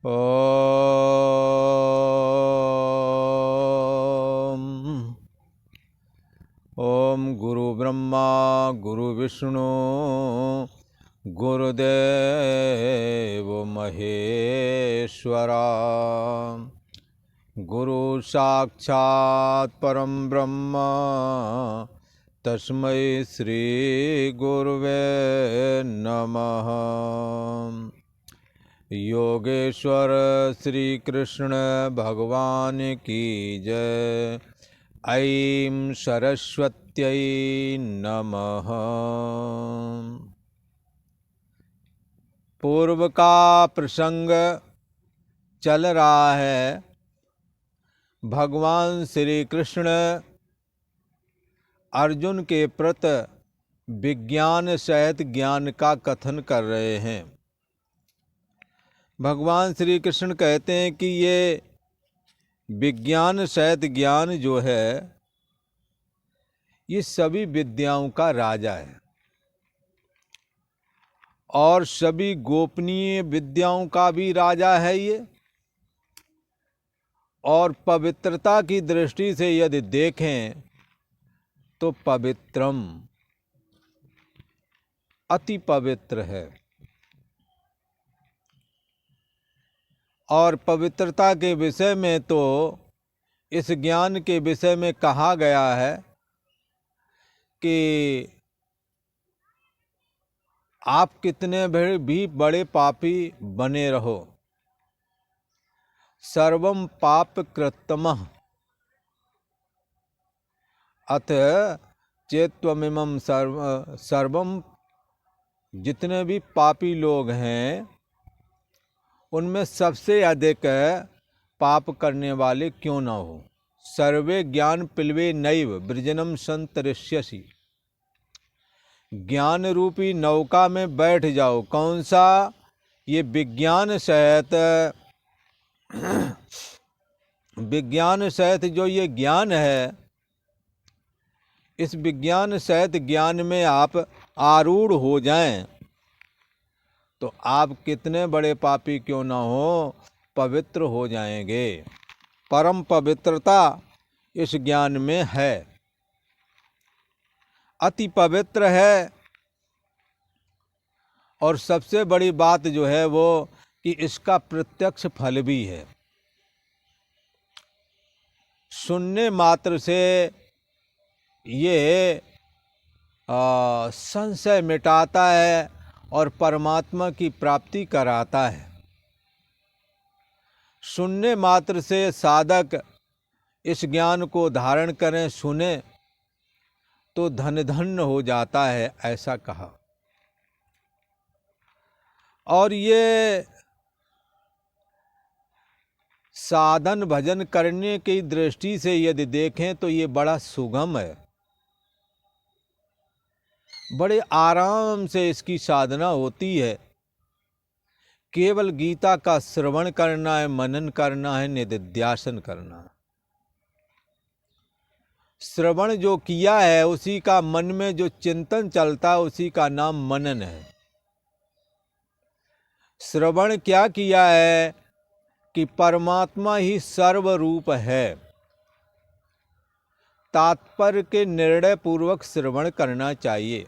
ओम ओम गुरु ब्रह्मा गुरु विष्णु गुरुदेव महेश्वरा गुरु साक्षात् परम ब्रह्म तस्मै श्री गुरुवे नमः। योगेश्वर श्री कृष्ण भगवान की जय। ऐं सरस्वत्यै नमः। पूर्व का प्रसंग चल रहा है। भगवान श्री कृष्ण अर्जुन के प्रति विज्ञान सहित ज्ञान का कथन कर रहे हैं। भगवान श्री कृष्ण कहते हैं कि ये विज्ञान सहित ज्ञान जो है ये सभी विद्याओं का राजा है और सभी गोपनीय विद्याओं का भी राजा है ये। और पवित्रता की दृष्टि से यदि देखें तो पवित्रम अति पवित्र है। और पवित्रता के विषय में तो इस ज्ञान के विषय में कहा गया है कि आप कितने भी बड़े पापी बने रहो, सर्वम पाप कृतमः अथ चेत्त्वमिमं सर्वम। जितने भी पापी लोग हैं उनमें सबसे अधिक पाप करने वाले क्यों न हो। सर्वे ज्ञान पिलवे नैव वृजनम संतरिष्यसि। ज्ञान रूपी नौका में बैठ जाओ। कौन सा? ये विज्ञान सहित जो ये ज्ञान है, इस विज्ञान सहित ज्ञान में आप आरूढ़ हो जाएं तो आप कितने बड़े पापी क्यों ना हो पवित्र हो जाएंगे। परम पवित्रता इस ज्ञान में है, अति पवित्र है। और सबसे बड़ी बात जो है वो कि इसका प्रत्यक्ष फल भी है। सुनने मात्र से ये संशय मिटाता है और परमात्मा की प्राप्ति कराता है। सुनने मात्र से साधक इस ज्ञान को धारण करें, सुने तो धन धन्य हो जाता है, ऐसा कहा। और ये साधन भजन करने की दृष्टि से यदि देखें तो ये बड़ा सुगम है। बड़े आराम से इसकी साधना होती है। केवल गीता का श्रवण करना है, मनन करना है, निधिध्यासन करना है। श्रवण जो किया है उसी का मन में जो चिंतन चलता है उसी का नाम मनन है। श्रवण क्या किया है कि परमात्मा ही सर्वरूप है। तात्पर्य के निर्णय पूर्वक श्रवण करना चाहिए।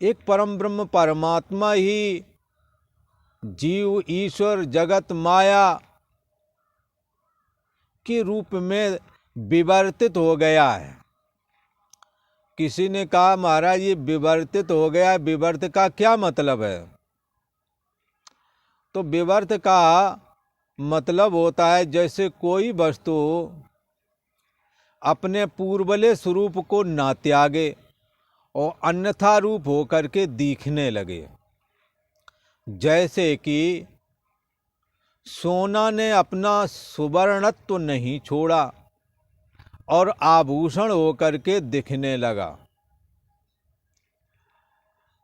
एक परम ब्रह्म परमात्मा ही जीव ईश्वर जगत माया के रूप में विवर्तित हो गया है। किसी ने कहा महाराज ये विवर्तित हो गया, विवर्त का क्या मतलब है? तो विवर्त का मतलब होता है जैसे कोई वस्तु अपने पूर्वले स्वरूप को ना त्यागे और अन्यथा रूप होकर के दिखने लगे। जैसे कि सोना ने अपना सुवर्णत्व नहीं छोड़ा और आभूषण होकर के दिखने लगा।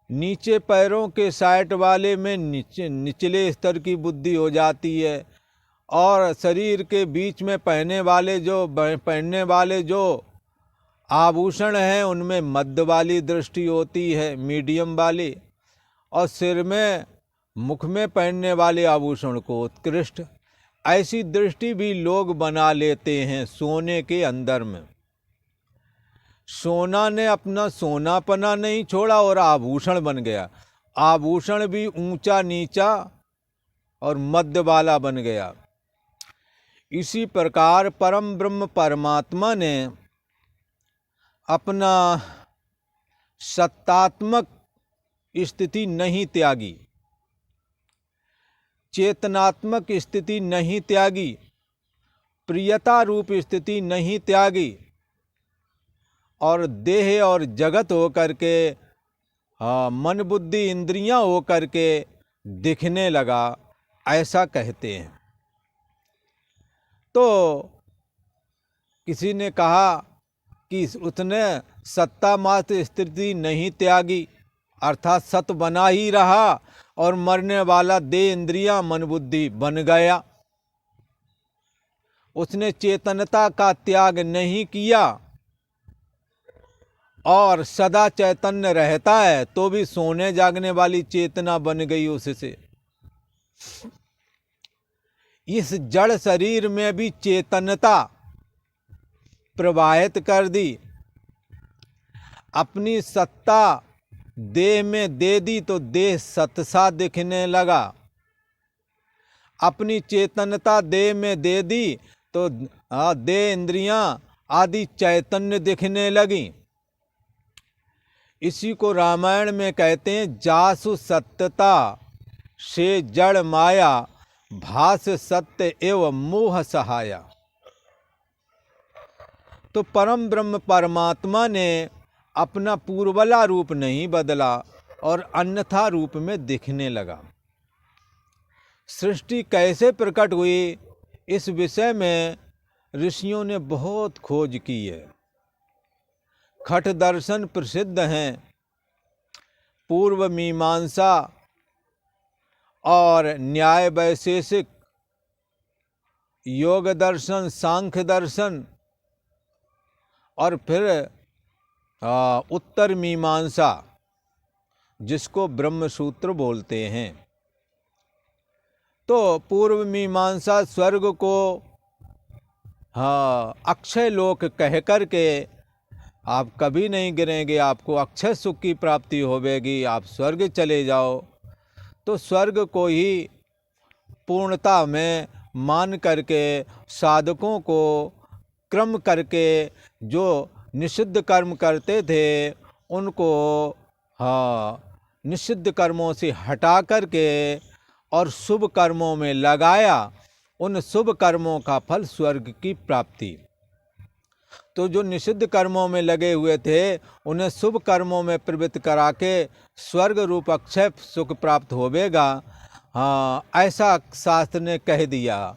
नीचे पैरों के साइड वाले में निचले स्तर की बुद्धि हो जाती है और शरीर के बीच में पहनने वाले जो आभूषण हैं उनमें मध्य वाली दृष्टि होती है, मीडियम वाली। और सिर में मुख में पहनने वाले आभूषण को उत्कृष्ट, ऐसी दृष्टि भी लोग बना लेते हैं सोने के अंदर में। सोना ने अपना सोनापना नहीं छोड़ा और आभूषण बन गया। आभूषण भी ऊंचा नीचा और मध्य वाला बन गया। इसी प्रकार परम ब्रह्म परमात्मा ने अपना सत्तात्मक स्थिति नहीं त्यागी, चेतनात्मक स्थिति नहीं त्यागी, प्रियता रूप स्थिति नहीं त्यागी और देह और जगत हो करके मन बुद्धि इंद्रियां हो करके दिखने लगा, ऐसा कहते हैं। तो किसी ने कहा कि उसने सत्ता मात्र स्थिति नहीं त्यागी, अर्थात सत बना ही रहा और मरने वाला देह इंद्रियां मन बुद्धि बन गया। उसने चेतनता का त्याग नहीं किया और सदा चैतन्य रहता है, तो भी सोने जागने वाली चेतना बन गई उससे। इस जड़ शरीर में भी चेतनता प्रवाहित कर दी, अपनी सत्ता देह में दे दी तो देह सतसा दिखने लगा, अपनी चेतनता देह में दे दी तो देह इंद्रियां आदि चैतन्य दिखने लगी। इसी को रामायण में कहते हैं, जासु सत्यता से जड़ माया, भास सत्य एवं मोह सहाया। तो परम ब्रह्म परमात्मा ने अपना पूर्वला रूप नहीं बदला और अन्यथा रूप में दिखने लगा। सृष्टि कैसे प्रकट हुई, इस विषय में ऋषियों ने बहुत खोज की है। खट दर्शन प्रसिद्ध हैं, पूर्व मीमांसा और न्याय वैशेषिक, योग दर्शन, सांख्य दर्शन और फिर उत्तर मीमांसा, जिसको ब्रह्म सूत्र बोलते हैं। तो पूर्व मीमांसा स्वर्ग को अक्षय लोक कह कर के आप कभी नहीं गिरेंगे, आपको अक्षय सुख की प्राप्ति होवेगी, आप स्वर्ग चले जाओ। तो स्वर्ग को ही पूर्णता में मान करके साधकों को क्रम करके जो निषिद्ध कर्म करते थे उनको निषिद्ध कर्मों से हटा करके और शुभ कर्मों में लगाया, उन शुभ कर्मों का फल स्वर्ग की प्राप्ति। तो जो निषिद्ध कर्मों में लगे हुए थे उन्हें शुभ कर्मों में प्रवृत्त करा के स्वर्ग रूप अक्षय सुख प्राप्त होवेगा, ऐसा शास्त्र ने कह दिया।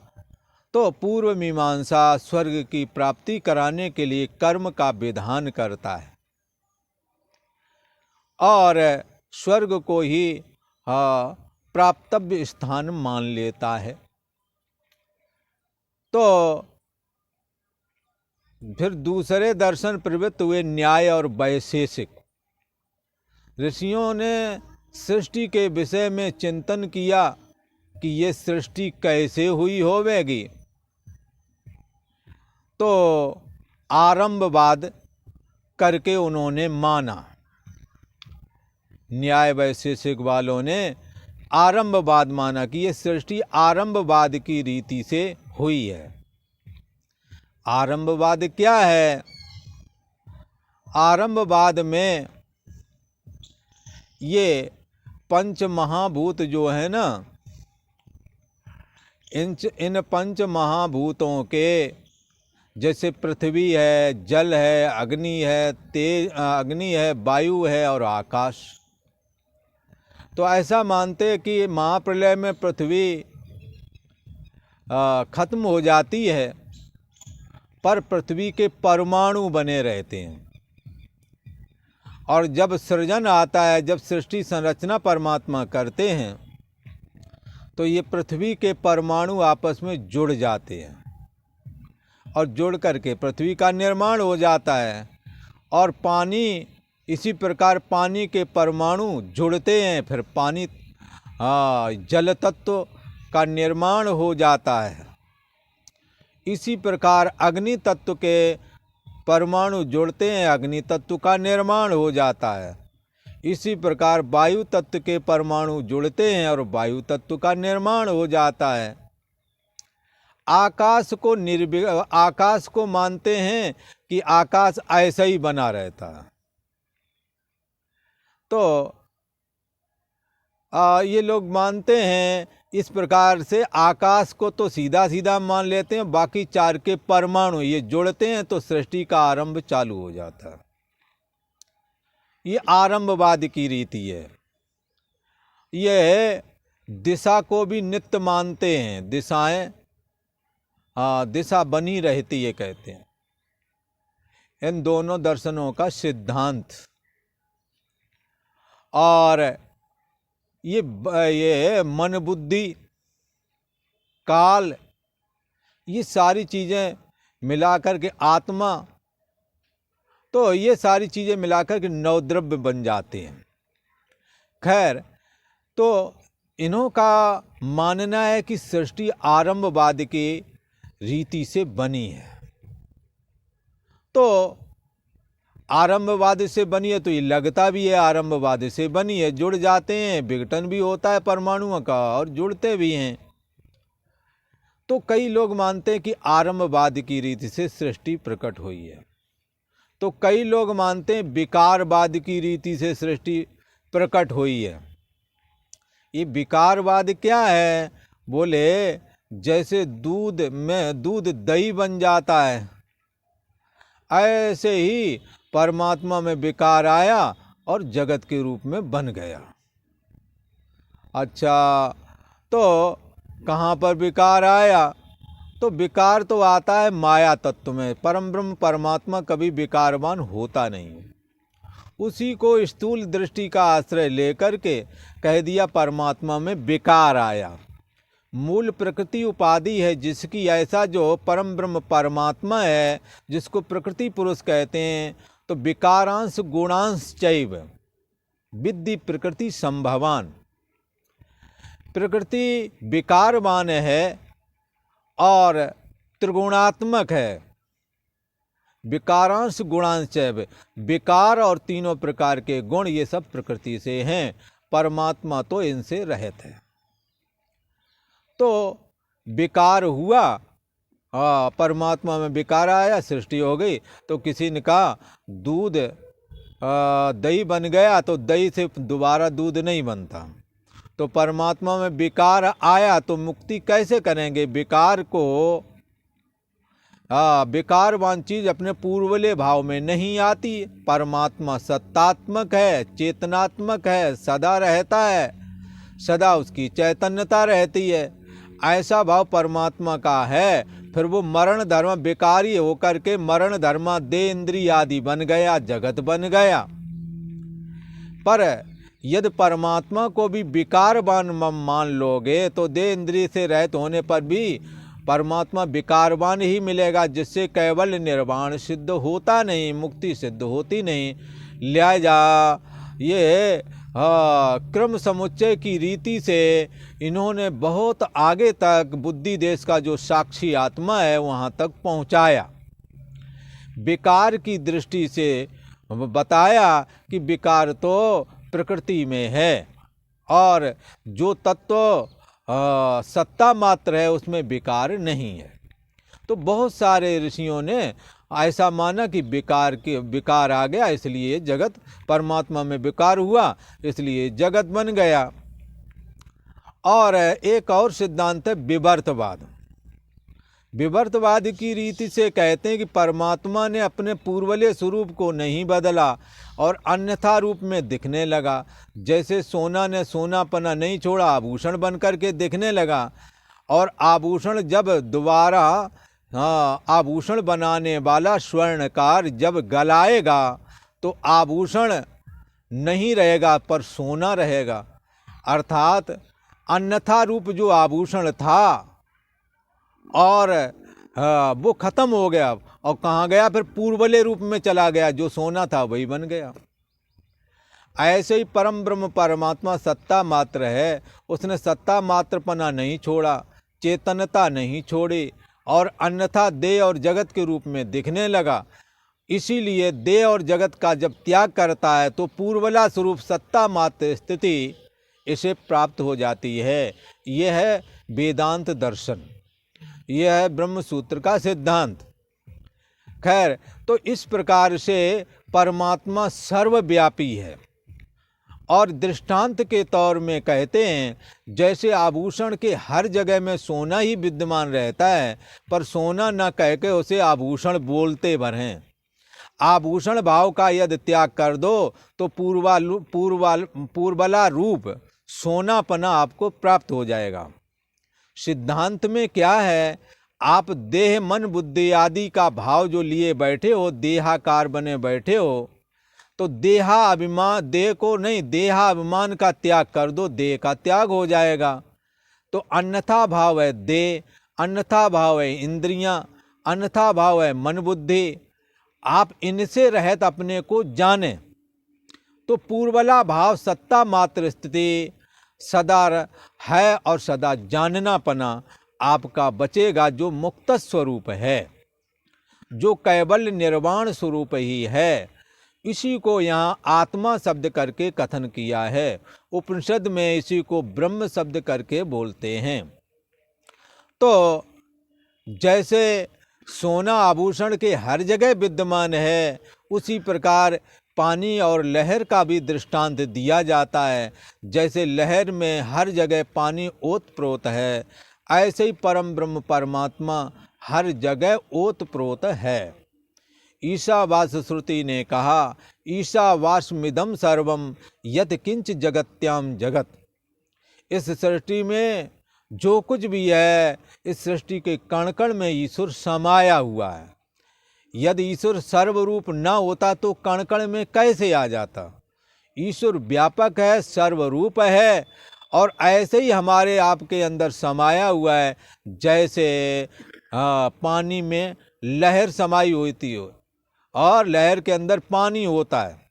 तो पूर्व मीमांसा स्वर्ग की प्राप्ति कराने के लिए कर्म का विधान करता है और स्वर्ग को ही प्राप्तव्य स्थान मान लेता है। तो फिर दूसरे दर्शन प्रवृत्त हुए न्याय और वैशेषिक। ऋषियों ने सृष्टि के विषय में चिंतन किया कि ये सृष्टि कैसे हुई होवेगी। तो आरंभवाद करके उन्होंने माना, न्याय वैशेषिक वालों ने आरंभवाद माना कि ये सृष्टि आरंभवाद की रीति से हुई है। आरंभवाद क्या है? आरंभवाद में ये पंच महाभूत जो है ना, इन पंच महाभूतों के जैसे पृथ्वी है, जल है, अग्नि है, अग्नि है, वायु है और आकाश। तो ऐसा मानते कि महाप्रलय में पृथ्वी खत्म हो जाती है, पर पृथ्वी के परमाणु बने रहते हैं। और जब सृजन आता है, जब सृष्टि संरचना परमात्मा करते हैं, तो ये पृथ्वी के परमाणु आपस में जुड़ जाते हैं और जुड़ करके पृथ्वी का निर्माण हो जाता है। और पानी, इसी प्रकार पानी के परमाणु जुड़ते हैं, फिर पानी जल तत्व का निर्माण हो जाता है। इसी प्रकार अग्नि तत्व के परमाणु जुड़ते हैं, अग्नि तत्व का निर्माण हो जाता है। इसी प्रकार वायु तत्व के परमाणु जुड़ते हैं और वायु तत्व का निर्माण हो जाता है। आकाश को मानते हैं कि आकाश ऐसा ही बना रहता है। तो ये लोग मानते हैं इस प्रकार से आकाश को तो सीधा सीधा मान लेते हैं, बाकी चार के परमाणु ये जुड़ते हैं तो सृष्टि का आरंभ चालू हो जाता है। ये आरंभवाद की रीति है। ये दिशा को भी नित्य मानते हैं, दिशाएं दिशा बनी रहती है कहते हैं। इन दोनों दर्शनों का सिद्धांत और ये मन बुद्धि काल ये सारी चीज़ें मिलाकर के आत्मा, तो ये सारी चीज़ें मिलाकर के नवद्रव्य बन जाते हैं। खैर, तो इन्हों का मानना है कि सृष्टि आरंभवाद की रीति से बनी है। तो आरंभवाद से बनी है तो ये लगता भी है आरंभवाद से बनी है। जुड़ जाते हैं, विघटन भी होता है परमाणुओं का और जुड़ते भी हैं। तो कई लोग मानते हैं कि आरंभवाद की रीति से सृष्टि प्रकट हुई है, तो कई लोग मानते हैं विकारवाद की रीति से सृष्टि प्रकट हुई है। ये विकारवाद क्या है? बोले जैसे दूध में दूध दही बन जाता है, ऐसे ही परमात्मा में विकार आया और जगत के रूप में बन गया। अच्छा, तो कहाँ पर विकार आया? तो विकार तो आता है माया तत्व में। परम ब्रह्म परमात्मा कभी विकारवान होता नहीं। उसी को स्थूल दृष्टि का आश्रय लेकर के कह दिया परमात्मा में विकार आया। मूल प्रकृति उपाधि है जिसकी, ऐसा जो परम ब्रह्म परमात्मा है जिसको प्रकृति पुरुष कहते हैं। तो विकारांश गुणांश चैव विद्धि प्रकृति संभवान। प्रकृति विकारवान है और त्रिगुणात्मक है। विकारांश गुणांश चैव, विकार और तीनों प्रकार के गुण ये सब प्रकृति से हैं, परमात्मा तो इनसे रहित है। तो विकार हुआ, परमात्मा में विकार आया, सृष्टि हो गई। तो किसी ने कहा दूध दही बन गया, तो दही से दोबारा दूध नहीं बनता। तो परमात्मा में विकार आया तो मुक्ति कैसे करेंगे? विकार को विकारवान चीज अपने पूर्वले भाव में नहीं आती। परमात्मा सत्तात्मक है, चेतनात्मक है, सदा रहता है, सदा उसकी चैतन्यता रहती है। ऐसा भाव परमात्मा का है। फिर वो मरण धर्म विकारी होकर के मरण धर्म देह इंद्रिय आदि बन गया, जगत बन गया। पर यदि परमात्मा को भी विकारवान मान लोगे तो देह इंद्रिय से रहित होने पर भी परमात्मा विकारवान ही मिलेगा, जिससे केवल निर्वाण सिद्ध होता नहीं, मुक्ति सिद्ध होती नहीं। लिहाजा ये क्रम समुच्चय की रीति से इन्होंने बहुत आगे तक बुद्धि देश का जो साक्षी आत्मा है वहाँ तक पहुँचाया। विकार की दृष्टि से बताया कि विकार तो प्रकृति में है और जो तत्व सत्ता मात्र है उसमें विकार नहीं है। तो बहुत सारे ऋषियों ने ऐसा माना कि विकार आ गया इसलिए जगत, परमात्मा में विकार हुआ इसलिए जगत बन गया। और एक और सिद्धांत है विवर्तवाद। विवर्तवाद की रीति से कहते हैं कि परमात्मा ने अपने पूर्वले स्वरूप को नहीं बदला और अन्यथा रूप में दिखने लगा। जैसे सोना ने सोनापना नहीं छोड़ा, आभूषण बन करके दिखने लगा। और आभूषण जब दोबारा आभूषण बनाने वाला स्वर्णकार जब गलाएगा तो आभूषण नहीं रहेगा पर सोना रहेगा। अर्थात अन्यथा रूप जो आभूषण था और वो खत्म हो गया और कहाँ गया? फिर पूर्वले रूप में चला गया, जो सोना था वही बन गया। ऐसे ही परम ब्रह्म परमात्मा सत्ता मात्र है। उसने सत्ता मात्रपना नहीं छोड़ा, चेतनता नहीं छोड़ी और अन्यथा देह और जगत के रूप में दिखने लगा। इसीलिए देह और जगत का जब त्याग करता है तो पूर्वला स्वरूप सत्ता मात्र स्थिति इसे प्राप्त हो जाती है। यह है वेदांत दर्शन, यह है ब्रह्म सूत्र का सिद्धांत। खैर, तो इस प्रकार से परमात्मा सर्वव्यापी है। और दृष्टांत के तौर में कहते हैं, जैसे आभूषण के हर जगह में सोना ही विद्यमान रहता है, पर सोना न कह के उसे आभूषण बोलते भर हैं। आभूषण भाव का यदि त्याग कर दो तो पूर्वला रूप सोनापना आपको प्राप्त हो जाएगा। सिद्धांत में क्या है, आप देह मन बुद्धि आदि का भाव जो लिए बैठे हो, देहाकार बने बैठे हो, तो देह को नहीं, देहाभिमान का त्याग कर दो, देह का त्याग हो जाएगा। तो अन्यथा भाव है देह, अन्यथा भाव है इंद्रियां, अन्यथा भाव है मन बुद्धि। आप इनसे रहत अपने को जाने तो पूर्वला भाव सत्ता मात्र स्थिति सदा है और सदा जाननापना आपका बचेगा, जो मुक्त स्वरूप है, जो कैवल्य निर्वाण स्वरूप ही है। इसी को यहाँ आत्मा शब्द करके कथन किया है। उपनिषद में इसी को ब्रह्म शब्द करके बोलते हैं। तो जैसे सोना आभूषण के हर जगह विद्यमान है, उसी प्रकार पानी और लहर का भी दृष्टांत दिया जाता है। जैसे लहर में हर जगह पानी ओतप्रोत है, ऐसे ही परम ब्रह्म परमात्मा हर जगह ओतप्रोत है। ईशावास श्रुति ने कहा, ईशावास्मिदं सर्वम यत् किंच जगत्याम जगत। इस सृष्टि में जो कुछ भी है, इस सृष्टि के कण कण में ईश्वर समाया हुआ है। यदि ईश्वर सर्वरूप न होता तो कण कण में कैसे आ जाता। ईश्वर व्यापक है, सर्वरूप है, और ऐसे ही हमारे आपके अंदर समाया हुआ है। जैसे पानी में लहर समाई होती हो और लहर के अंदर पानी होता है।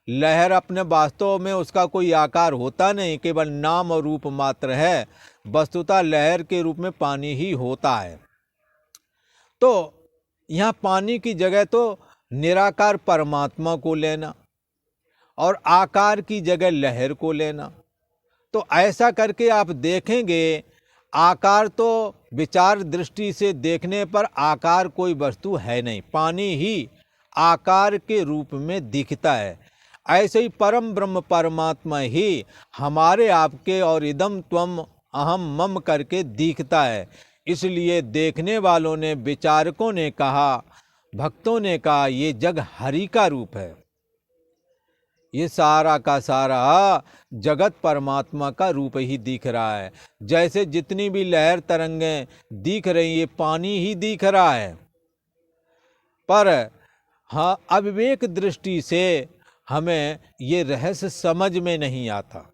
लहर अपने वास्तव में उसका कोई आकार होता नहीं, केवल नाम और रूप मात्र है। वस्तुतः लहर के रूप में पानी ही होता है। तो यहाँ पानी की जगह तो निराकार परमात्मा को लेना और आकार की जगह लहर को लेना। तो ऐसा करके आप देखेंगे, आकार तो विचार दृष्टि से देखने पर आकार कोई वस्तु है नहीं, पानी ही आकार के रूप में दिखता है। ऐसे ही परम ब्रह्म परमात्मा ही हमारे आपके और इदम त्वम अहम मम करके दिखता है। इसलिए देखने वालों ने, विचारकों ने कहा, भक्तों ने कहा, ये जग हरि का रूप है। ये सारा का सारा जगत परमात्मा का रूप ही दिख रहा है। जैसे जितनी भी लहर तरंगें दिख रही, ये पानी ही दिख रहा है। पर हाँ, अविवेक दृष्टि से हमें ये रहस्य समझ में नहीं आता।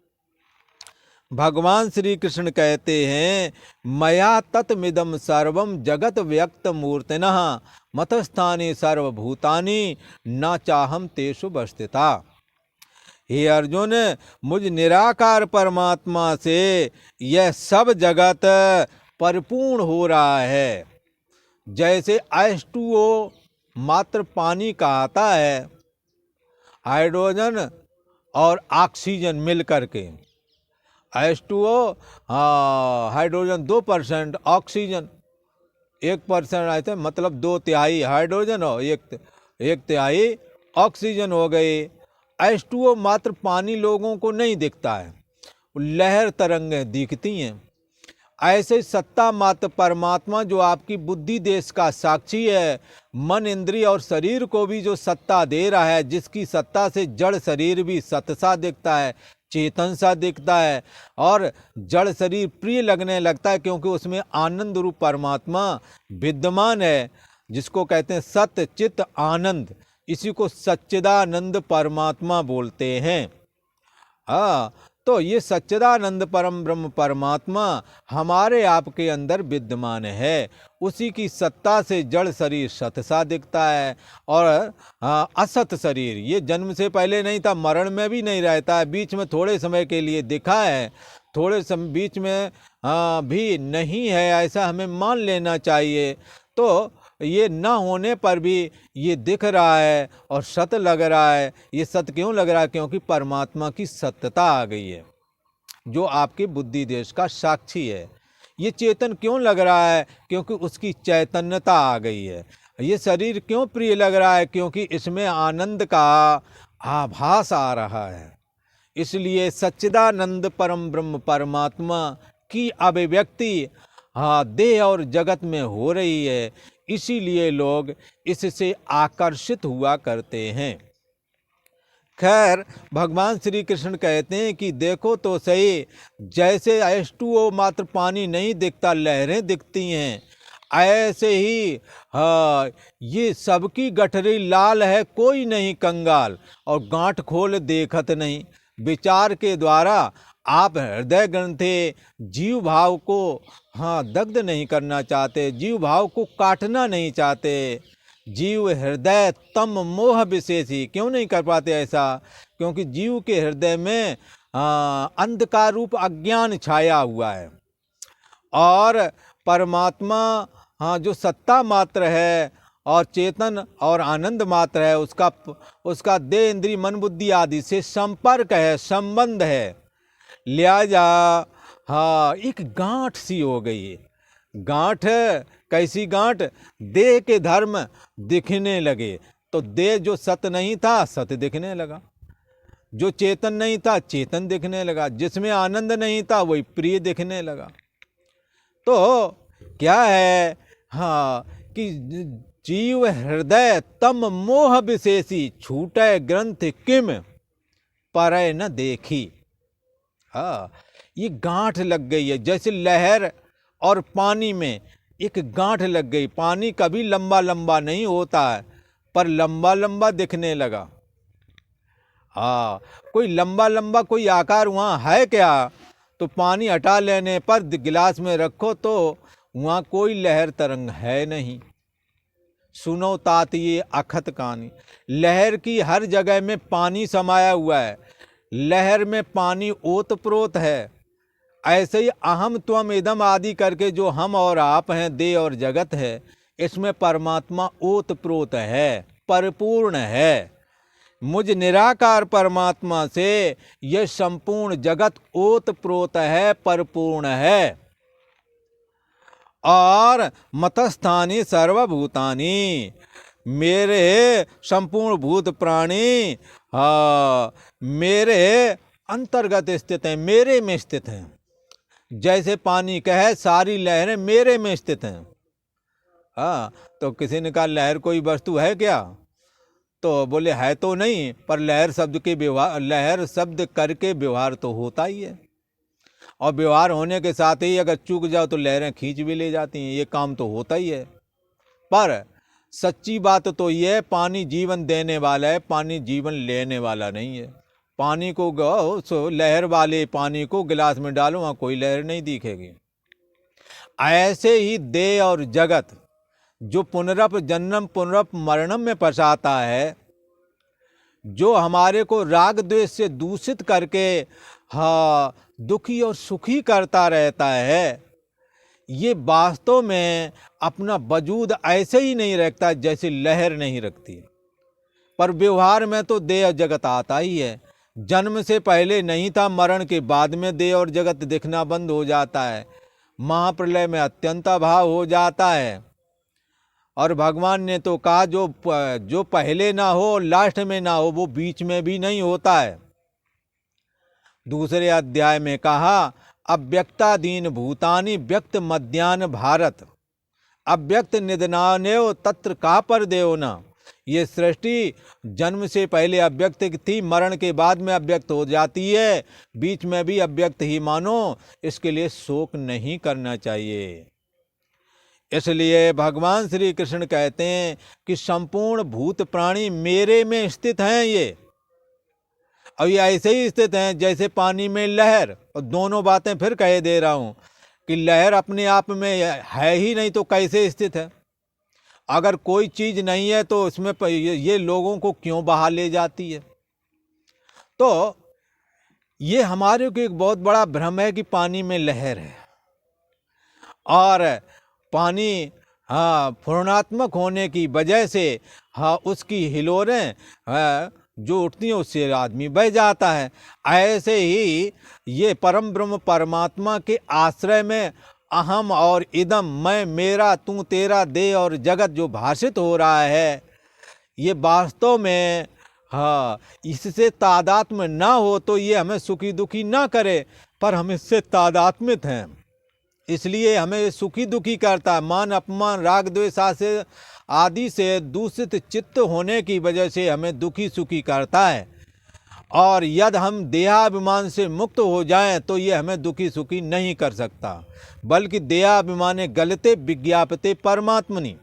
भगवान श्री कृष्ण कहते हैं, मया तत्मिदं सर्वं जगत व्यक्त मूर्तिनः मतस्थानि सर्वभूतानि न चाहम तेषु वस्थिता। हे अर्जुन, मुझ निराकार परमात्मा से यह सब जगत परिपूर्ण हो रहा है। जैसे H2O मात्र पानी का आता है, हाइड्रोजन और ऑक्सीजन मिल करके। H2O हाइड्रोजन 2%, ऑक्सीजन 1% आए थे, मतलब 2/3 हाइड्रोजन और 1/3 ऑक्सीजन हो गई। H2O मात्र पानी लोगों को नहीं दिखता है, लहर तरंगें दिखती हैं। ऐसे सत्ता मात्र परमात्मा जो आपकी बुद्धि देश का साक्षी है, मन इंद्रिय और शरीर को भी जो सत्ता दे रहा है, जिसकी सत्ता से जड़ शरीर भी सत्य सा दिखता है, चेतन सा दिखता है, और जड़ शरीर प्रिय लगने लगता है, क्योंकि उसमें आनंद रूप परमात्मा विद्यमान है, जिसको कहते हैं सत्य चित्त आनंद। इसी को सच्चिदानंद परमात्मा बोलते हैं। तो ये सच्चिदानंद परम ब्रह्म परमात्मा हमारे आपके अंदर विद्यमान है। उसी की सत्ता से जड़ शरीर सत सा दिखता है और असत शरीर ये जन्म से पहले नहीं था, मरण में भी नहीं रहता है, बीच में थोड़े समय के लिए दिखा है, थोड़े समय बीच में भी नहीं है, ऐसा हमें मान लेना चाहिए। तो ये न होने पर भी ये दिख रहा है और सत लग रहा है। ये सत क्यों लग रहा है? क्योंकि परमात्मा की सत्यता आ गई है जो आपके बुद्धि देश का साक्षी है। ये चेतन क्यों लग रहा है? क्योंकि उसकी चैतन्यता आ गई है। ये शरीर क्यों प्रिय लग रहा है? क्योंकि इसमें आनंद का आभास आ रहा है। इसलिए सच्चिदानंद परम ब्रह्म परमात्मा की अभिव्यक्ति देह और जगत में हो रही है। इसीलिए लोग इससे आकर्षित हुआ करते हैं। खैर, भगवान श्री कृष्ण कहते हैं कि देखो तो सही, जैसे H2O मात्र पानी नहीं दिखता, लहरें दिखती हैं, ऐसे ही ये सबकी गठरी लाल है, कोई नहीं कंगाल, और गांठ खोल देखत नहीं। विचार के द्वारा आप हृदय ग्रंथे जीव भाव को दग्ध नहीं करना चाहते, जीव भाव को काटना नहीं चाहते। जीव हृदय तम मोह विशेषी क्यों नहीं कर पाते ऐसा? क्योंकि जीव के हृदय में अंधकार रूप अज्ञान छाया हुआ है और परमात्मा जो सत्ता मात्र है और चेतन और आनंद मात्र है, उसका देह इंद्रिय मन बुद्धि आदि से संपर्क है, संबंध है। लिहाजा एक गांठ सी हो गई है। गांठ कैसी गांठ? देह के धर्म दिखने लगे तो देह जो सत नहीं था सत दिखने लगा, जो चेतन नहीं था चेतन दिखने लगा, जिसमें आनंद नहीं था वही प्रिय दिखने लगा। तो क्या है कि जीव हृदय तम मोह विशेषी छूटे ग्रंथ किम परय न देखी। ये गांठ लग गई है, जैसे लहर और पानी में एक गांठ लग गई। पानी कभी लंबा लंबा नहीं होता है पर लंबा लंबा दिखने लगा। कोई लंबा लंबा कोई आकार वहाँ है क्या? तो पानी हटा लेने पर गिलास में रखो तो वहाँ कोई लहर तरंग है नहीं। सुनो तात ये अखत कहानी। लहर की हर जगह में पानी समाया हुआ है, लहर में पानी ओतप्रोत है। ऐसे ही अहम त्वम इदम आदि करके जो हम और आप हैं, देह और जगत है, इसमें परमात्मा ओतप्रोत है, परिपूर्ण है। मुझ निराकार परमात्मा से यह संपूर्ण जगत ओतप्रोत है, परिपूर्ण है। और मतस्थानी सर्वभूतानि, मेरे संपूर्ण भूत प्राणी मेरे अंतर्गत स्थित हैं, मेरे में स्थित हैं। जैसे पानी कहे सारी लहरें मेरे में स्थित हैं। तो किसी ने कहा लहर कोई वस्तु है क्या? तो बोले है तो नहीं, पर लहर शब्द के व्यवहार, लहर शब्द करके व्यवहार तो होता ही है, और व्यवहार होने के साथ ही अगर चूक जाओ तो लहरें खींच भी ले जाती हैं, ये काम तो होता ही है। पर सच्ची बात तो ये है, पानी जीवन देने वाला है, पानी जीवन लेने वाला नहीं है। पानी को लहर वाले पानी को गिलास में डालो, वहाँ कोई लहर नहीं दिखेगी। ऐसे ही देह और जगत जो पुनरप जन्म पुनरप मरणम में फंसाता है, जो हमारे को राग द्वेष से दूषित करके दुखी और सुखी करता रहता है, ये वास्तव में अपना वजूद ऐसे ही नहीं रखता जैसे लहर नहीं रखती। पर व्यवहार में तो देह और जगत आता ही है। जन्म से पहले नहीं था, मरण के बाद में देह और जगत दिखना बंद हो जाता है, महाप्रलय में अत्यंत अभाव हो जाता है। और भगवान ने तो कहा जो पहले ना हो लास्ट में ना हो, वो बीच में भी नहीं होता है। दूसरे अध्याय में कहा अव्यक्तादीन भूतानि व्यक्त मध्यान भारत, अव्यक्त निधनानेव तत्र का पर देव न। ये सृष्टि जन्म से पहले अव्यक्त थी, मरण के बाद में अव्यक्त हो जाती है, बीच में भी अव्यक्त ही मानो। इसके लिए शोक नहीं करना चाहिए। इसलिए भगवान श्री कृष्ण कहते हैं कि संपूर्ण भूत प्राणी मेरे में स्थित हैं। ये और ये ऐसे ही स्थित हैं जैसे पानी में लहर। और दोनों बातें फिर कह दे रहा हूँ कि लहर अपने आप में है ही नहीं तो कैसे स्थित है। अगर कोई चीज़ नहीं है तो उसमें ये लोगों को क्यों बहा ले जाती है। तो ये हमारे को एक बहुत बड़ा भ्रम है कि पानी में लहर है और पानी पूर्णात्मक होने की वजह से उसकी हिलोरें जो उठती हैं उससे आदमी बह जाता है। ऐसे ही ये परम ब्रह्म परमात्मा के आश्रय में अहम और इदम, मैं, मेरा, तू, तेरा, दे और जगत जो भाषित हो रहा है, ये वास्तव में इससे तादात्म्य ना हो तो ये हमें सुखी दुखी ना करे, पर हम इससे तादात्म्यत हैं, इसलिए हमें सुखी दुखी करता है। मान अपमान राग द्वेष आदि से दूषित चित्त होने की वजह से हमें दुखी सुखी करता है। और यदि हम देहाभिमान से मुक्त हो जाएं तो ये हमें दुखी सुखी नहीं कर सकता, बल्कि देहाभिमाने गलते विज्ञापते परमात्मनि,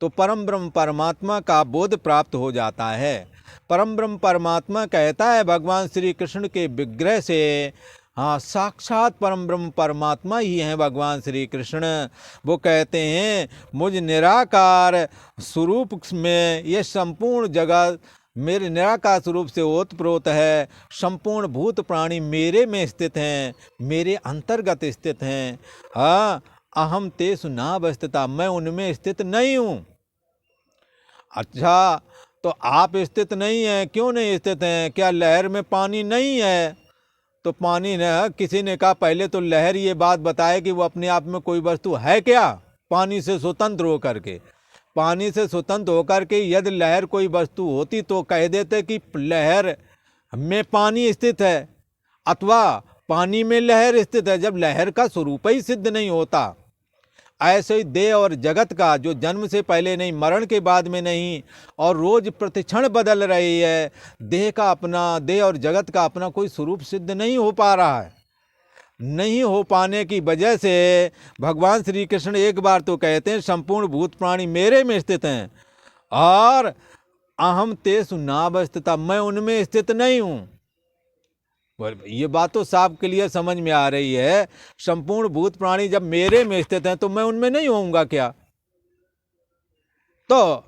तो परम ब्रह्म परमात्मा का बोध प्राप्त हो जाता है। परम ब्रह्म परमात्मा कहता है भगवान श्री कृष्ण के विग्रह से, साक्षात परम ब्रह्म परमात्मा ही हैं भगवान श्री कृष्ण। वो कहते हैं मुझ निराकार स्वरूप में ये संपूर्ण जगत मेरे निराकार स्वरूप से ओतप्रोत है, संपूर्ण भूत प्राणी मेरे में स्थित हैं, मेरे अंतर्गत स्थित हैं। अहम तेषु नावस्थिता, मैं उनमें स्थित नहीं हूँ। अच्छा, तो आप स्थित नहीं हैं, क्यों नहीं स्थित हैं? क्या लहर में पानी नहीं है? तो पानी ने, किसी ने कहा पहले तो लहर ये बात बताए कि वो अपने आप में कोई वस्तु है क्या, पानी से स्वतंत्र होकर के। पानी से स्वतंत्र होकर के यदि लहर कोई वस्तु होती तो कह देते कि लहर में पानी स्थित है अथवा पानी में लहर स्थित है, जब लहर का स्वरूप ही सिद्ध नहीं होता। ऐसे ही देह और जगत का, जो जन्म से पहले नहीं, मरण के बाद में नहीं, और रोज प्रतिक्षण बदल रही है, देह और जगत का अपना कोई स्वरूप सिद्ध नहीं हो पा रहा है। नहीं हो पाने की वजह से भगवान श्री कृष्ण एक बार तो कहते हैं संपूर्ण भूत प्राणी मेरे में स्थित हैं, और अहम तेषु नावस्थिता, मैं उनमें स्थित नहीं हूँ। ये बात तो साफ क्लियर समझ में आ रही है। संपूर्ण भूत प्राणी जब मेरे में स्थित हैं तो मैं उनमें नहीं होऊंगा क्या? तो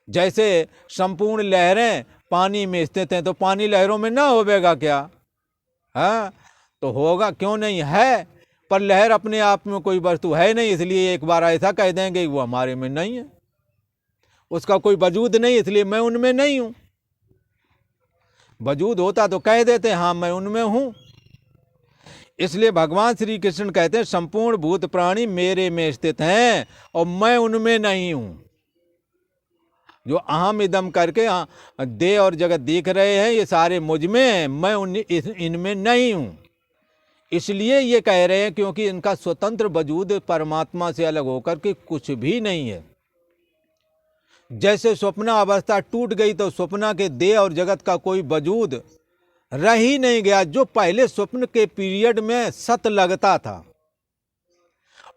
जैसे संपूर्ण लहरें पानी में स्थित हैं तो पानी लहरों में ना होवेगा क्या? तो होगा, क्यों नहीं है, पर लहर अपने आप में कोई वस्तु है नहीं, इसलिए एक बार ऐसा कह देंगे वो हमारे में नहीं है, उसका कोई वजूद नहीं, इसलिए मैं उनमें नहीं हूं। वजूद होता तो कह देते हाँ मैं उनमें हूं। इसलिए भगवान श्री कृष्ण कहते हैं संपूर्ण भूत प्राणी मेरे में स्थित हैं और मैं उनमें नहीं हूं। जो अहम इदम करके देह और जगत दिख रहे हैं ये सारे मुझ में हैं, मैं इनमें नहीं हूं। इसलिए ये कह रहे हैं क्योंकि इनका स्वतंत्र वजूद परमात्मा से अलग होकर के कुछ भी नहीं है। जैसे स्वप्न अवस्था टूट गई तो स्वप्न के देह और जगत का कोई वजूद रह ही नहीं गया। जो पहले स्वप्न के पीरियड में सत लगता था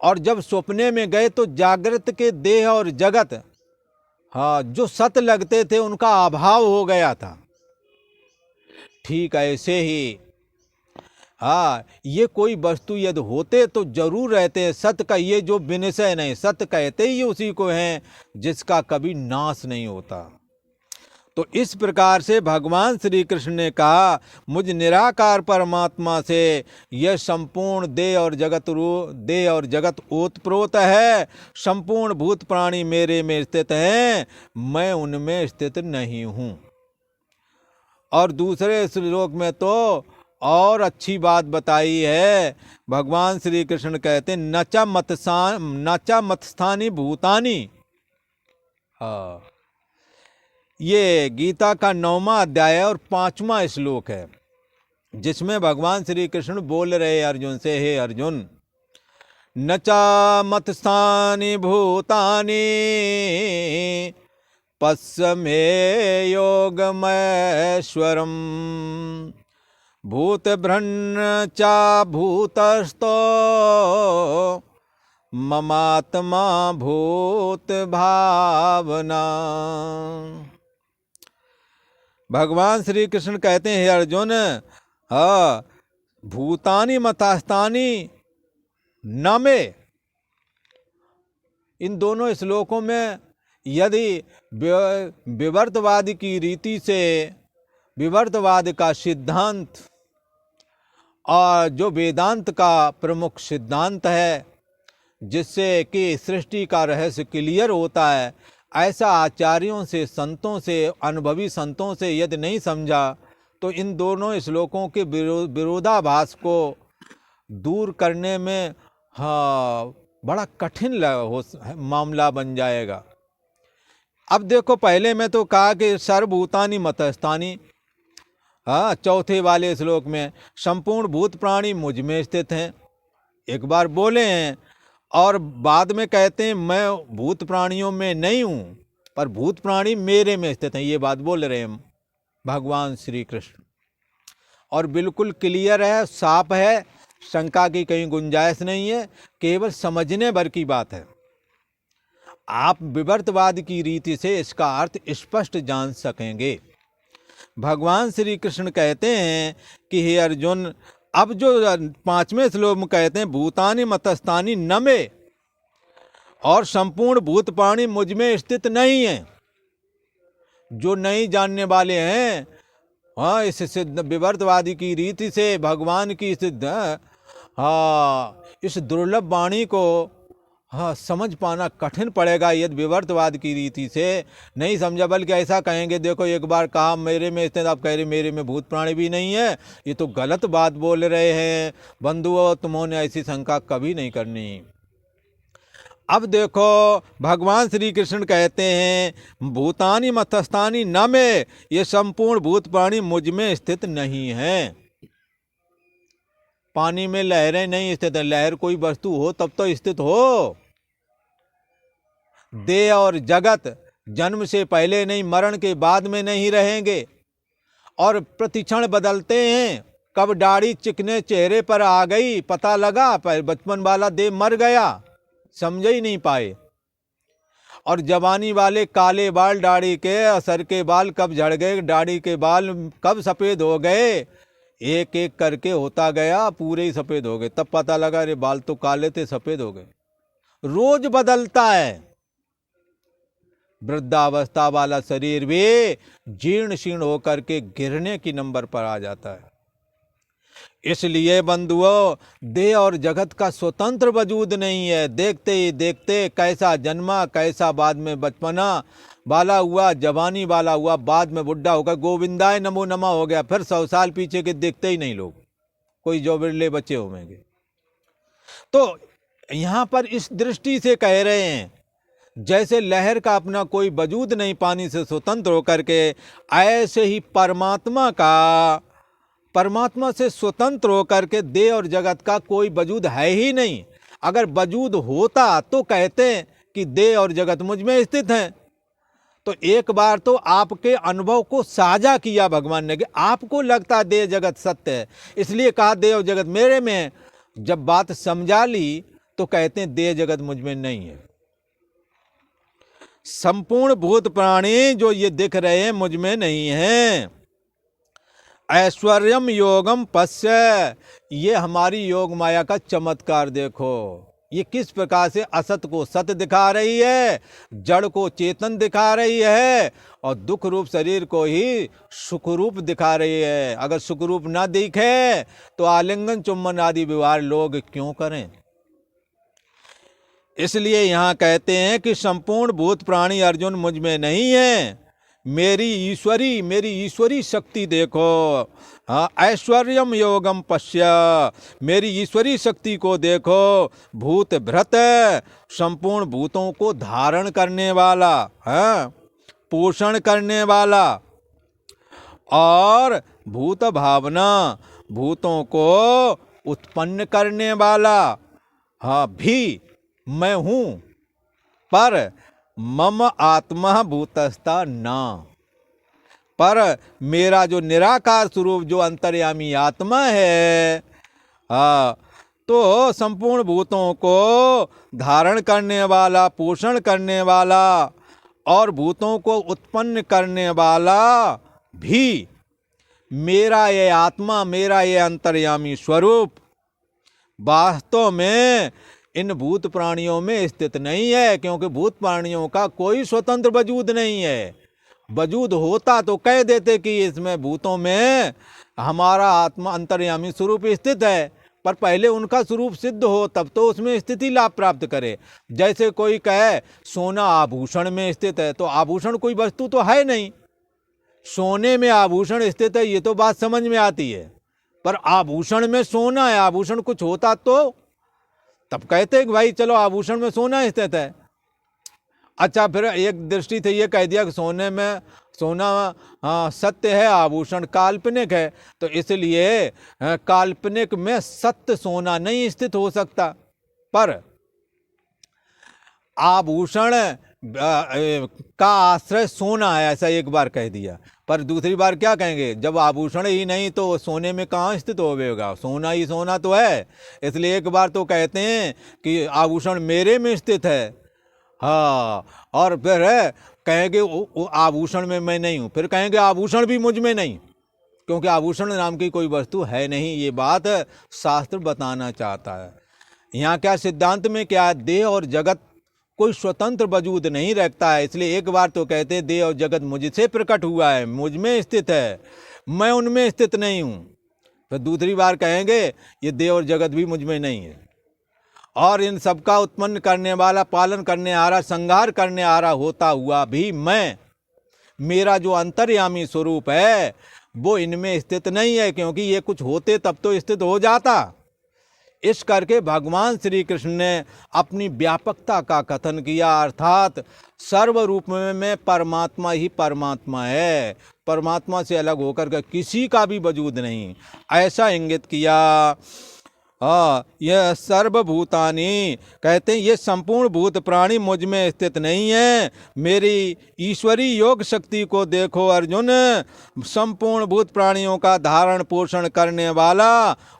और जब स्वप्ने में गए तो जागृत के देह और जगत जो सत लगते थे उनका अभाव हो गया था। ठीक ऐसे ही ये कोई वस्तु यदि होते तो जरूर रहते हैं। सत्य का ये जो विनिषय नहीं, सत्य कहते ही उसी को हैं जिसका कभी नाश नहीं होता। तो इस प्रकार से भगवान श्री कृष्ण ने कहा मुझ निराकार परमात्मा से यह संपूर्ण देह और जगत ओतप्रोत है, संपूर्ण भूत प्राणी मेरे में स्थित हैं, मैं उनमें स्थित नहीं हूं। और दूसरे श्लोक में तो और अच्छी बात बताई है। भगवान श्री कृष्ण कहते हैं नचा मतस्थानी भूतानी। ये गीता का 9वां अध्याय और 5वां श्लोक है, जिसमें भगवान श्री कृष्ण बोल रहे अर्जुन से, हे अर्जुन, नचा मतस्थानी भूतानी पश्य मे योगमैश्वरम् भूतभृन्न चा भूतस्थो ममात्मा भूत भावना। भगवान श्री कृष्ण कहते हैं, हे अर्जुन, भूतानि मतास्तानि न मे। इन दोनों श्लोकों में यदि विवर्तवाद की रीति से विवर्तवाद का सिद्धांत और जो वेदांत का प्रमुख सिद्धांत है, जिससे कि सृष्टि का रहस्य क्लियर होता है, ऐसा आचार्यों से, संतों से, अनुभवी संतों से यदि नहीं समझा तो इन दोनों श्लोकों के विरोधाभास को दूर करने में बड़ा कठिन मामला बन जाएगा। अब देखो, पहले में तो कहा कि सर्वभूतानि मतस्थानि, चौथे वाले श्लोक में संपूर्ण भूत प्राणी मुझ में स्थित हैं, एक बार बोले हैं, और बाद में कहते हैं मैं भूत प्राणियों में नहीं हूँ, पर भूत प्राणी मेरे में स्थित हैं। ये बात बोल रहे हैं भगवान श्री कृष्ण, और बिल्कुल क्लियर है, साफ है, शंका की कहीं गुंजाइश नहीं है, केवल समझने भर की बात है। आप विवर्तवाद की रीति से इसका अर्थ स्पष्ट जान सकेंगे। भगवान श्री कृष्ण कहते हैं कि हे अर्जुन, अब जो 5वें श्लोक में कहते हैं भूतानि मतस्थानि न मे, और संपूर्ण भूत प्राणी मुझ में स्थित नहीं है। जो नहीं जानने वाले हैं, इस सिद्ध विवर्तवादी की रीति से भगवान की सिद्ध इस दुर्लभ वाणी को समझ पाना कठिन पड़ेगा यदि विवर्तवाद की रीति से नहीं समझा। बल्कि ऐसा कहेंगे, देखो एक बार कहा मेरे में स्थित, आप कह रहे मेरे में भूत प्राणी भी नहीं है, ये तो गलत बात बोल रहे हैं। बंधुओं, तुम्होंने ऐसी शंका कभी नहीं करनी। अब देखो, भगवान श्री कृष्ण कहते हैं भूतानि मतस्थानि न मे, ये संपूर्ण भूत प्राणी मुझ में स्थित नहीं है। पानी में लहरें नहीं स्थित है, लहर कोई वस्तु हो तब तो स्थित हो। देह और जगत जन्म से पहले नहीं, मरण के बाद में नहीं रहेंगे, और प्रतिक्षण बदलते हैं। कब दाढ़ी चिकने चेहरे पर आ गई पता लगा, पर बचपन वाला देह मर गया, समझ ही नहीं पाए। और जवानी वाले काले बाल दाढ़ी के, सर के बाल कब झड़ गए, दाढ़ी के बाल कब सफ़ेद हो गए, एक एक करके होता गया, पूरे ही सफ़ेद हो गए। तब पता लगा अरे बाल तो काले थे, सफ़ेद हो गए। रोज बदलता है। वृद्धावस्था वाला शरीर भी जीर्ण शीर्ण होकर के गिरने की नंबर पर आ जाता है। इसलिए बंधुओं, देह और जगत का स्वतंत्र वजूद नहीं है। देखते ही देखते कैसा जन्मा, कैसा बाद में बचपना वाला हुआ, जवानी वाला हुआ, बाद में बुढ़ा होगा, गोविंदाय नमो नमा हो गया, फिर 100 साल पीछे के देखते ही नहीं लोग, कोई जो बिरले बच्चे होंगे। तो यहाँ पर इस दृष्टि से कह रहे हैं, जैसे लहर का अपना कोई वजूद नहीं पानी से स्वतंत्र होकर के, ऐसे ही परमात्मा से स्वतंत्र होकर के देह और जगत का कोई वजूद है ही नहीं। अगर वजूद होता तो कहते कि देह और जगत मुझ में स्थित हैं। तो एक बार तो आपके अनुभव को साझा किया भगवान ने कि आपको लगता देह जगत सत्य है, इसलिए कहा देह और जगत मेरे में है। जब बात समझा ली तो कहते हैं देह जगत मुझ में नहीं है। संपूर्ण भूत प्राणी जो ये दिख रहे हैं मुझ में नहीं है। ऐश्वर्यम योगम पश्य, ये हमारी योग माया का चमत्कार देखो, ये किस प्रकार से असत को सत्य दिखा रही है, जड़ को चेतन दिखा रही है, और दुख रूप शरीर को ही सुख रूप दिखा रही है। अगर सुख रूप ना दिखे तो आलिंगन चुम्बन आदि व्यवहार लोग क्यों करें। इसलिए यहाँ कहते हैं कि संपूर्ण भूत प्राणी अर्जुन मुझ में नहीं है। मेरी ईश्वरी शक्ति देखो। ऐश्वर्यम योगम पश्य, मेरी ईश्वरी शक्ति को देखो। भूत भृत, संपूर्ण भूतों को धारण करने वाला, पोषण करने वाला, और भूत भावना, भूतों को उत्पन्न करने वाला भी मैं हूँ। पर मम आत्मा भूतस्था ना, पर मेरा जो निराकार स्वरूप जो अंतर्यामी आत्मा है, तो संपूर्ण भूतों को धारण करने वाला, पोषण करने वाला और भूतों को उत्पन्न करने वाला भी मेरा ये आत्मा, मेरा ये अंतर्यामी स्वरूप वास्तव में इन भूत प्राणियों में स्थित नहीं है, क्योंकि भूत प्राणियों का कोई स्वतंत्र वजूद नहीं है। वजूद होता तो कह देते कि इसमें भूतों में हमारा आत्मा अंतर्यामी स्वरूप स्थित है, पर पहले उनका स्वरूप सिद्ध हो तब तो उसमें स्थिति लाभ प्राप्त करे। जैसे कोई कहे सोना आभूषण में स्थित है, तो आभूषण कोई वस्तु तो है नहीं, सोने में आभूषण स्थित है ये तो बात समझ में आती है, पर आभूषण में सोना है, आभूषण कुछ होता तो तब कहते कि भाई चलो आभूषण में सोना स्थित है। अच्छा, फिर एक दृष्टि से ये कह दिया कि सोने में सोना सत्य है, आभूषण काल्पनिक है, तो इसलिए काल्पनिक में सत्य सोना नहीं स्थित हो सकता। पर आभूषण का आश्रय सोना है, ऐसा एक बार कह दिया, पर दूसरी बार क्या कहेंगे, जब आभूषण ही नहीं तो सोने में कहाँ स्थित होगा, सोना ही सोना तो है। इसलिए एक बार तो कहते हैं कि आभूषण मेरे में स्थित है, हाँ, और फिर कहेंगे आभूषण में मैं नहीं हूँ, फिर कहेंगे आभूषण भी मुझ में नहीं, क्योंकि आभूषण नाम की कोई वस्तु है नहीं। ये बात शास्त्र बताना चाहता है। यहाँ क्या सिद्धांत में क्या, देह और जगत कोई स्वतंत्र वजूद नहीं रखता है। इसलिए एक बार तो कहते हैं देह और जगत मुझसे प्रकट हुआ है, मुझ में स्थित है, मैं उनमें स्थित नहीं हूँ। फिर दूसरी बार कहेंगे ये देह और जगत भी मुझ में नहीं है, और इन सबका उत्पन्न करने वाला, पालन करने आ रहा, संहार करने आ रहा होता हुआ भी मैं, मेरा जो अंतर्यामी स्वरूप है वो इनमें स्थित नहीं है, क्योंकि ये कुछ होते तब तो स्थित हो जाता। इस करके भगवान श्री कृष्ण ने अपनी व्यापकता का कथन किया, अर्थात सर्व रूप में परमात्मा ही परमात्मा है, परमात्मा से अलग होकर के किसी का भी वजूद नहीं, ऐसा इंगित किया। यह सर्वभूतानि, कहते हैं ये संपूर्ण भूत प्राणी मुझ में स्थित नहीं है। मेरी ईश्वरी योग शक्ति को देखो अर्जुन, संपूर्ण भूत प्राणियों का धारण पोषण करने वाला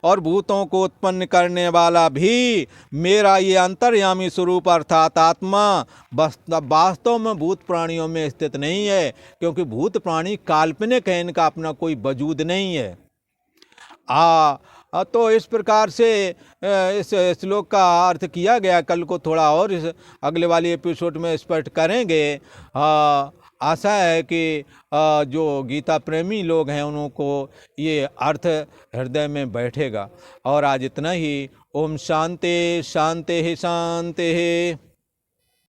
और भूतों को उत्पन्न करने वाला भी मेरा ये अंतर्यामी स्वरूप अर्थात आत्मा वास्तव में भूत प्राणियों में स्थित नहीं है, क्योंकि भूत प्राणी काल्पनिक है, इनका अपना कोई वजूद नहीं है। तो इस प्रकार से इस श्लोक का अर्थ किया गया। कल को थोड़ा और इस अगले वाले एपिसोड में स्पष्ट करेंगे। आशा है कि जो गीता प्रेमी लोग हैं उनको ये अर्थ हृदय में बैठेगा। और आज इतना ही। ओम शांति शांति शांति।